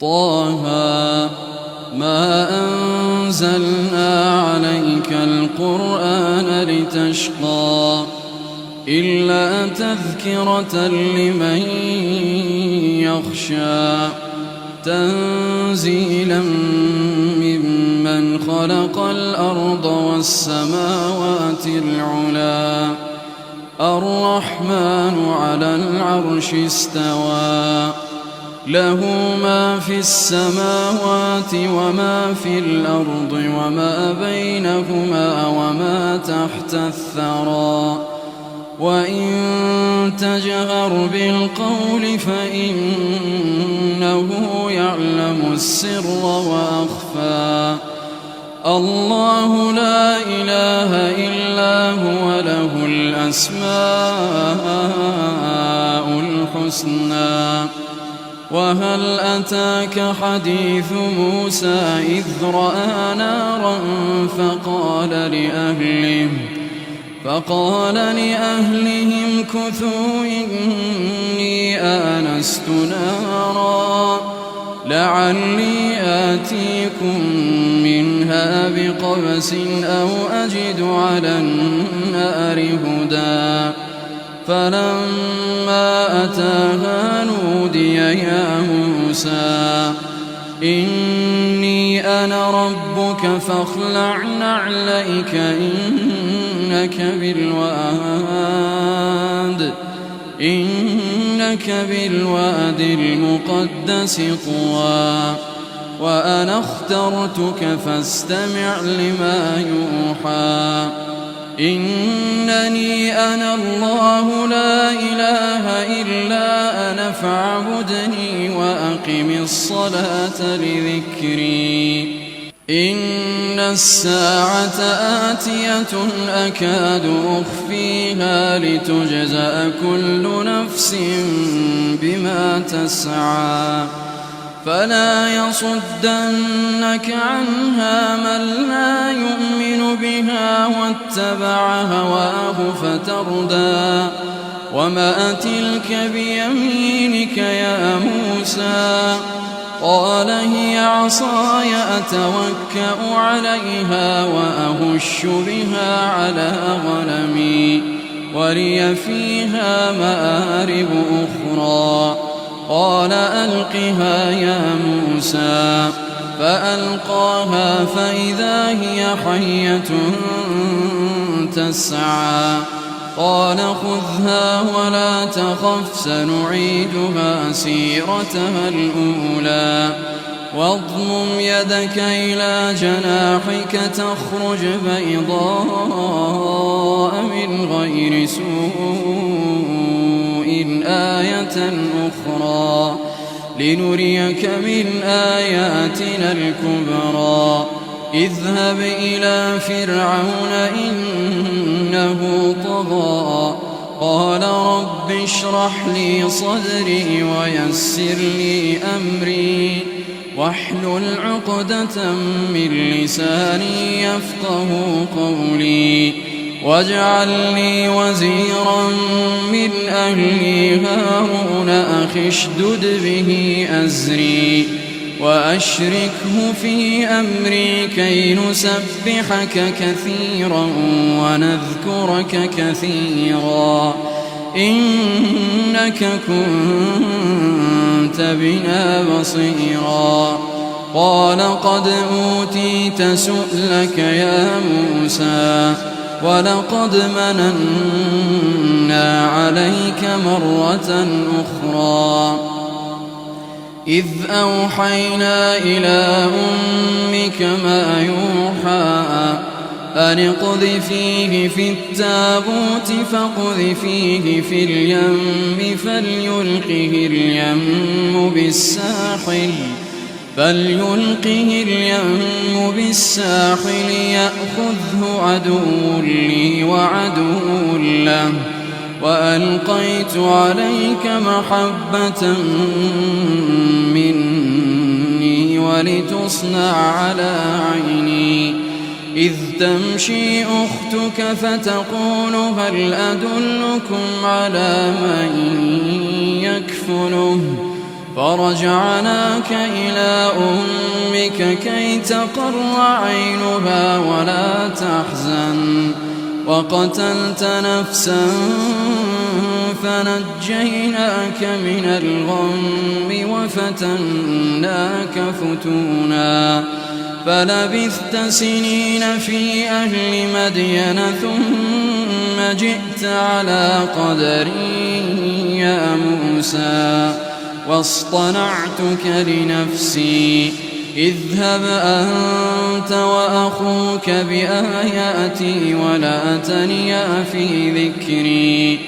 طه ما أنزلنا عليك القرآن لتشقى إلا تذكرة لمن يخشى تنزيلا ممن خلق الأرض والسماوات العلى الرحمن على العرش استوى له ما في السماوات وما في الأرض وما بينهما وما تحت الثرى وإن تجهر بالقول فإنه يعلم السر وأخفى الله لا إله إلا هو له الأسماء الحسنى وهل أتاك حديث موسى إذ رأى نارا فقال لأهلهم كثوا إني آنست نارا لعلي آتيكم منها بقبس أو أجد على النار هدى فلما أتاها نودي يا موسى إني أنا ربك فاخلع نعليك إنك بالواد المقدس طوى وأنا اخترتك فاستمع لما يوحى إنني أنا الله لا إله إلا أنا فاعبدني وأقم الصلاة لذكري إن الساعة آتية أكاد أخفيها لتجزى كل نفس بما تسعى فلا يصدنك عنها من لا يؤمن بها واتبع هواه فتردى وما تلك بيمينك يا موسى قال هي عصاي أتوكأ عليها وأهش بها على غنمي ولي فيها مآرب أخرى قال ألقها يا موسى فألقاها فإذا هي حية تسعى قال خذها ولا تخف سنعيدها سيرتها الأولى واضمم يدك إلى جناحك تخرج بيضاء من غير سوء آية أخرى لنريك من آياتنا الكبرى اذهب إلى فرعون إنه طغى قال رب اشرح لي صدري ويسر لي أمري واحلل عقدة من لساني يفقه قولي واجعل لي وزيرا من أهلي هارون أخي اشدد به أزري وأشركه في أمري كي نسبحك كثيرا ونذكرك كثيرا إنك كنت بنا بصيرا قال قد أوتيت سؤلك يا موسى ولقد مننا عليك مرة أخرى إذ أوحينا إلى أمك ما يوحى أن اقذفيه في التابوت فاقذفيه في اليم فليلقه اليم بالساحل يأخذه عدو لي وعدو له وألقيت عليك محبة مني ولتصنع على عيني إذ تمشي أختك فتقول هل أدلكم على من يكفله فرجعناك إلى أمك كي تقر عينها ولا تحزن وقتلت نفسا فنجيناك من الغم وفتناك فتونا فلبثت سنين في أهل مدين ثم جئت على قدري يا موسى واصطنعتك لنفسي اذهب أنت وأخوك بآياتي ولا تنيا في ذكري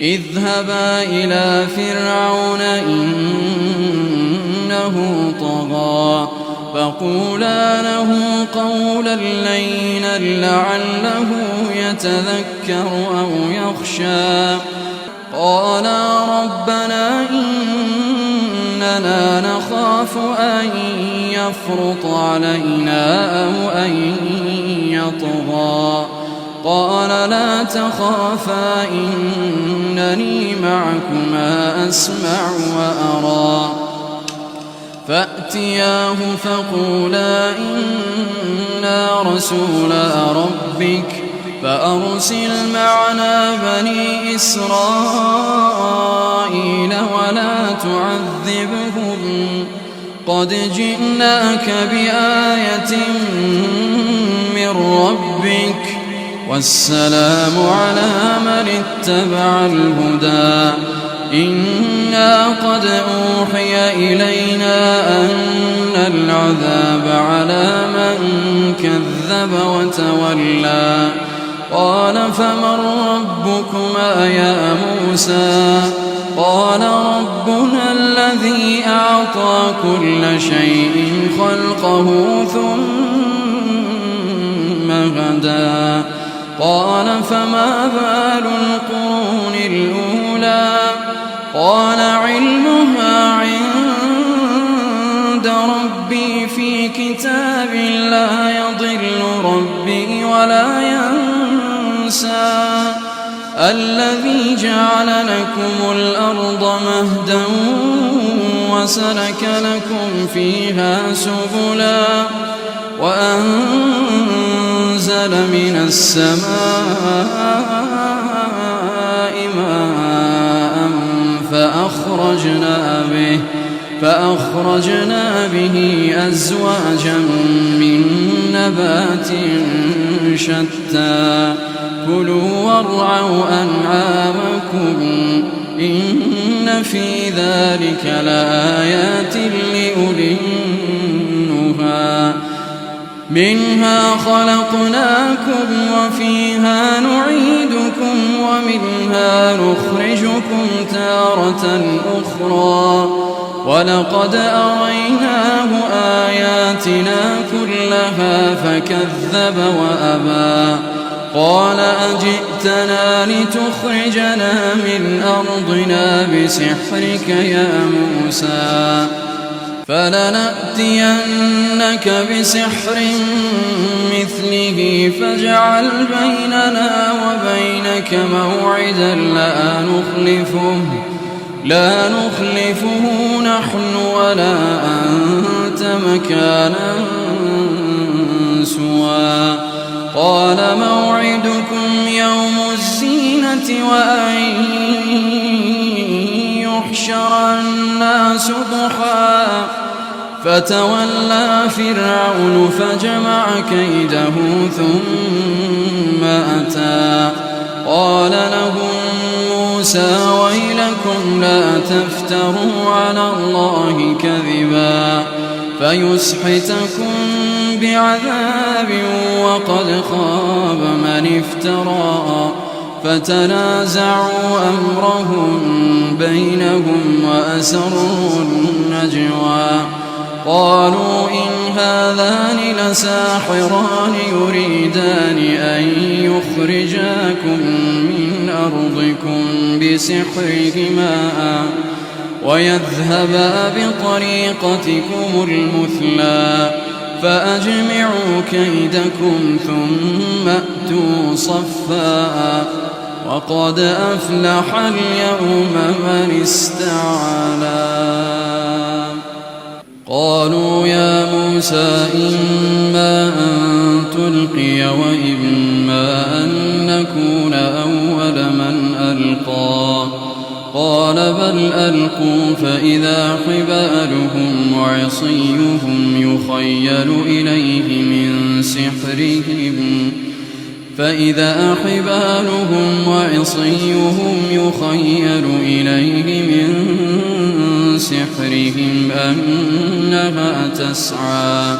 اذهبا إلى فرعون إنه طغى فقولا له قولا لينا لعله يتذكر أو يخشى قالا ربنا إننا نخاف أن يفرط علينا أو أن يطغى قال لا تخافا إنني معكما أسمع وأرى فأتياه فقولا إنا رسولا ربك فأرسل معنا بني إسرائيل ولا تعذبهم قد جئناك بآية من ربك والسلام على من اتبع الهدى إنا قد أوحي إلينا أن العذاب على من كذب وتولى قال فمن ربكما يا موسى قال ربنا الذي أعطى كل شيء خلقه ثم هدى قال فما بال القرون الأولى قال علمها عند ربي في كتاب لا يضل ربي ولا ينسى الذي جعل لكم الأرض مهدا وسلك لكم فيها سبلا وأنزل من السماء ماء فأخرجنا به أزواجا من نبات شتى كلوا وارعوا أنعامكم إن في ذلك لآيات لأولي النهى منها خلقناكم وفيها نعيدكم ومنها نخرجكم تارة أخرى ولقد أريناه آياتنا كلها فكذب وأبى قال أجئتنا لتخرجنا من أرضنا بسحرك يا موسى فلنأتينك بسحر مثله فاجعل بيننا وبينك موعدا لا نخلفه نحن ولا أنت مكانا سوى قال موعدكم يوم الزينة وأن يحشر الناس ضحى فتولى فرعون فجمع كيده ثم أتى قال لهم موسى ويلكم لا تفتروا على الله كذبا فيسحتكم بعذاب وقد خاب من افترى فتنازعوا أمرهم بينهم وأسروا النجوى قالوا إن هذان لساحران يريدان أن يخرجاكم من أرضكم بسحرهما ويذهبا بطريقتكم المثلى فأجمعوا كيدكم ثم أتوا صفا وقد أفلح اليوم من استعلى. قالوا يا موسى إما أن تلقي وإما أن نكون أول من ألقى. قال بل ألقوا فإذا حبالهم وعصيهم يخيل إليه من سحرهم أنها تسعى.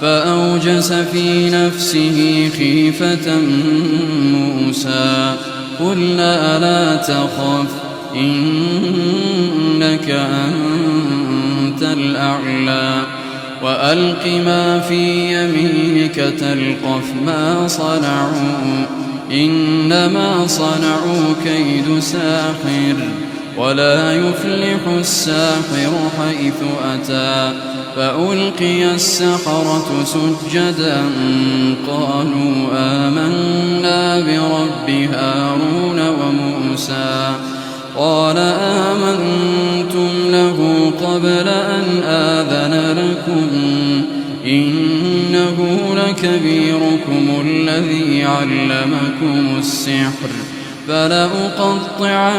فأوجس في نفسه خيفة موسى قلنا لا تخف إنك أنت الأعلى وألق ما في يمينك تلقف ما صنعوا إنما صنعوا كيد ساحر ولا يفلح الساحر حيث أتى. فألقي السحرة سجدا قالوا آمنا برب هارون وموسى. قال آمنتم له قبل أن آذن لكم إنه لكبيركم الذي علمكم السحر فلأقطعن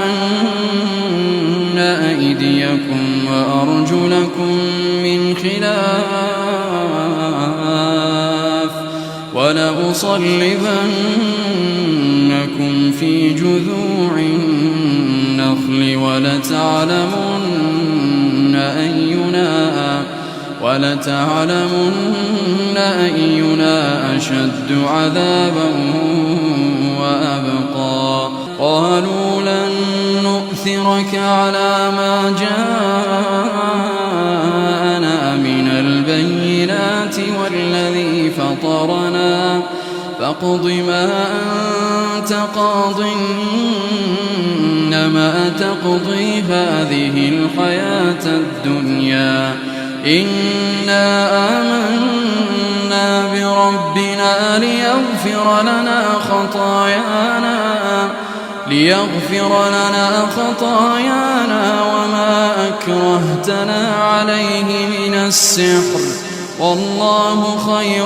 أيديكم وأرجلكم من خلاف ولأصلبنكم في جذوع النخل ولتعلمن أينا أشد عذابا وأبقى. قالوا لن نؤثرك على ما جاءنا من البينات والذي فطرنا فاقض ما أنت قاض إنما تقضي هذه الحياة الدنيا إنا آمنا بربنا ليغفر لنا خطايانا وما أكرهتنا عليه من السحر والله خير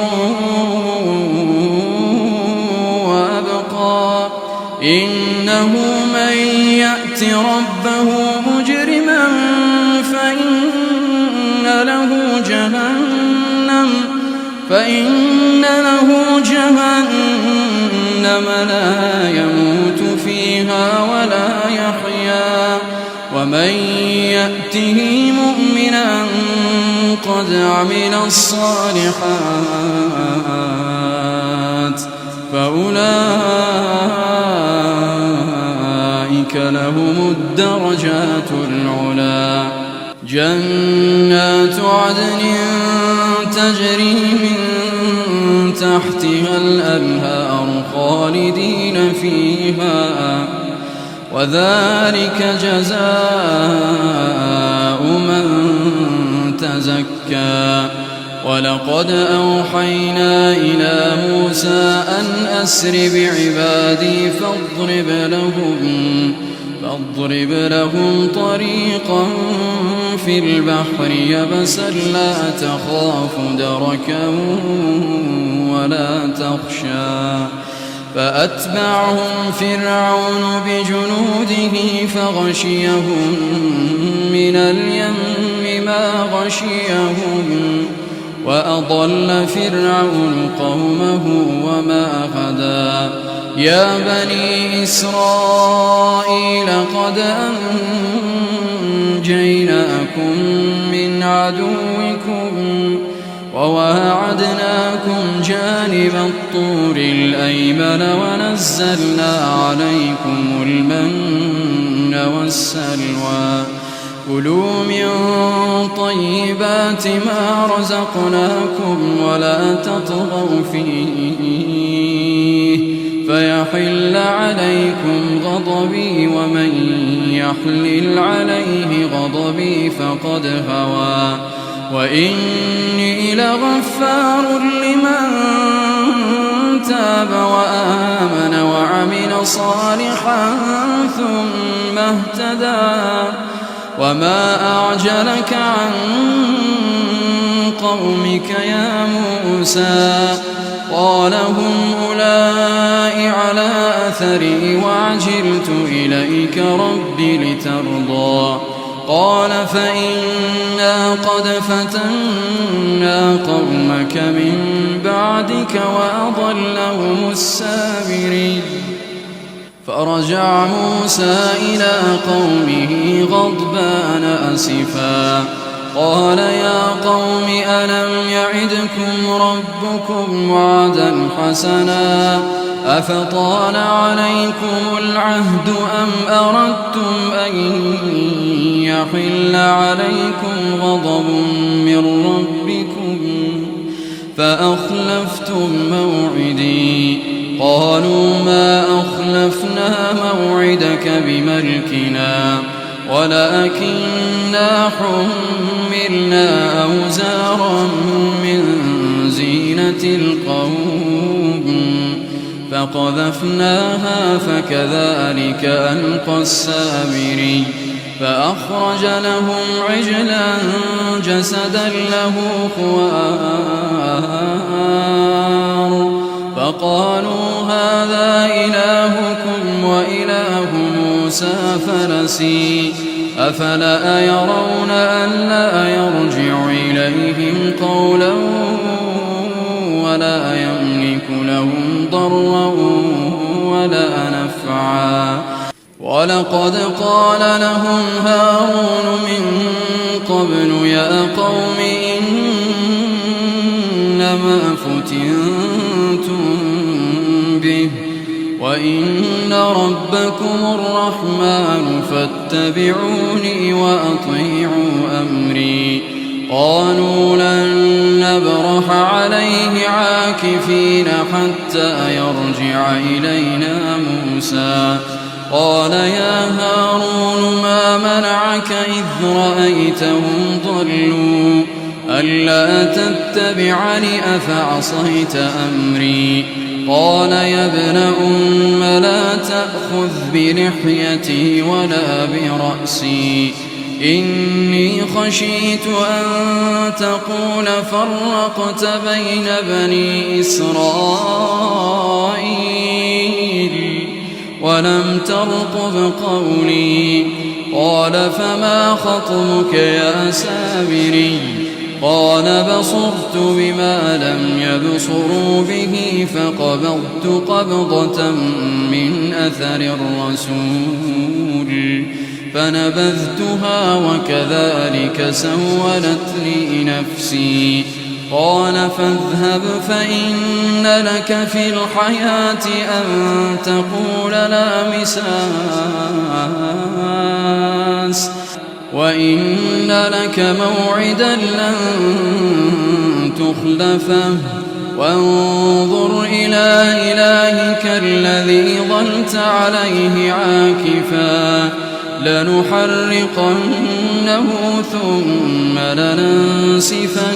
وأبقى. إنه من يأت ربه مجرما فإن له جهنم لا يموت فيها ولا يحيا ومن يأته مؤمنا قد عمل الصالحات فأولئك لهم الدرجات العلى. جنات عدن تجري من تحتها الأنهار خالدين فيها وذلك جزاء من تزكى. ولقد أوحينا إلى موسى أن أسر بعبادي فاضرب لهم طريقا في البحر يبسا لا تخاف دركا ولا تخشى. فأتبعهم فرعون بجنوده فغشيهم من اليم ما غشيهم وأضل فرعون قومه وما هدى. يا بني إسرائيل قد أنجيناكم من عدوكم وواعدناكم جانب الطور الأيمن ونزلنا عليكم المن والسلوى. كلوا من طيبات ما رزقناكم ولا تطغوا فيه فيحل عليكم غضبي ومن يحلل عليه غضبي فقد هوى. وإني لغفار لمن تاب وآمن وعمل صالحا ثم اهتدى وما أعجلك عن قومك يا موسى قال هم أولئك على أثري وعجلت إليك رب لترضى قال فإنا قد فتنا قومك من بعدك وأضلهم السامرين فرجع موسى إلى قومه غضبان أسفا قال يا قوم ألم يعدكم ربكم وعدا حسنا أفطال عليكم العهد أم أردتم أن يحل عليكم غضب من ربكم فأخلفتم موعدي قالوا ما أخلفنا موعدك بملكنا ولكننا حملنا أوزارا من زينة القوم فقذفناها فكذلك ألقى السامري فأخرج لهم عجلا جسدا له خوار فقالوا هذا إلهكم وإله موسى فنسي أفلا يرون ألا يرجع إليهم قولا ولا يملك لهم ضرا ولا نفعا ولقد قال لهم هارون من قبل يا قوم إنما فتنتم به وإن ربكم الرحمن فاتبعوني وأطيعوا أمري قالوا لن نبرح عليه عاكفين حتى يرجع إلينا موسى قال يا هارون ما منعك إذ رأيتهم ضلوا ألا تتبعني أفعصيت أمري قال يا ابن أم لا تأخذ بلحيتي ولا برأسي إني خشيت أن تقول فرقت بين بني إسرائيل ولم ترقب قولي قال فما خطبك يا سامري قال بصرت بما لم يبصروا به فقبضت قبضة من أثر الرسول فنبذتها وكذلك سولت لي نفسي قال فاذهب فإن لك في الحياة أن تقول لا مساس وإن لك موعدا لن تخلفه وانظر إلى إلهك الذي ظلت عليه عاكفا لنحرقنه ثم لننسفنه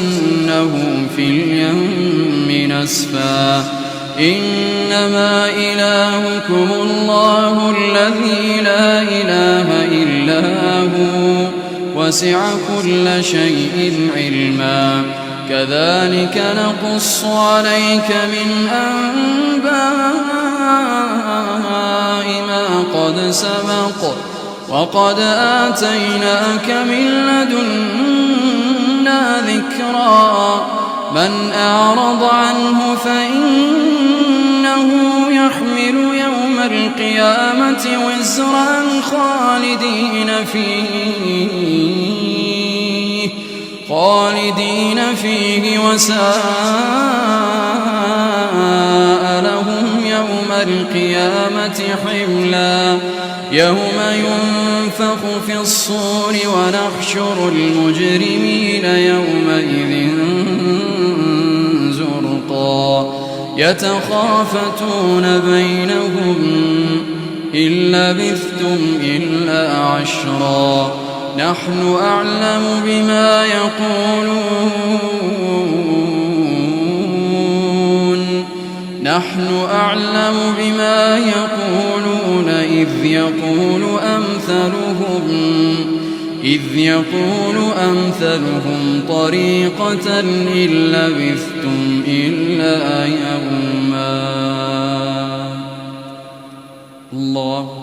في اليم نسفا إنما إلهكم الله الذي لا إله إلا هو وسع كل شيء علما كذلك نقص عليك من أنباء ما قد سبق وقد آتيناك من لدنا ذكرا من أعرض عنه فإنه يحمل يوم القيامة وزرا خالدين فيه وساء لهم يوم القيامة حملا يوم ينفخ في الصور ونحشر المجرمين يومئذ زرقا يتخافتون بينهم إن لبثتم إلا عشرا نحن أعلم بما يقولون إذ يقول أمثلهم طريقة إن لبثتم إلا يوما. الله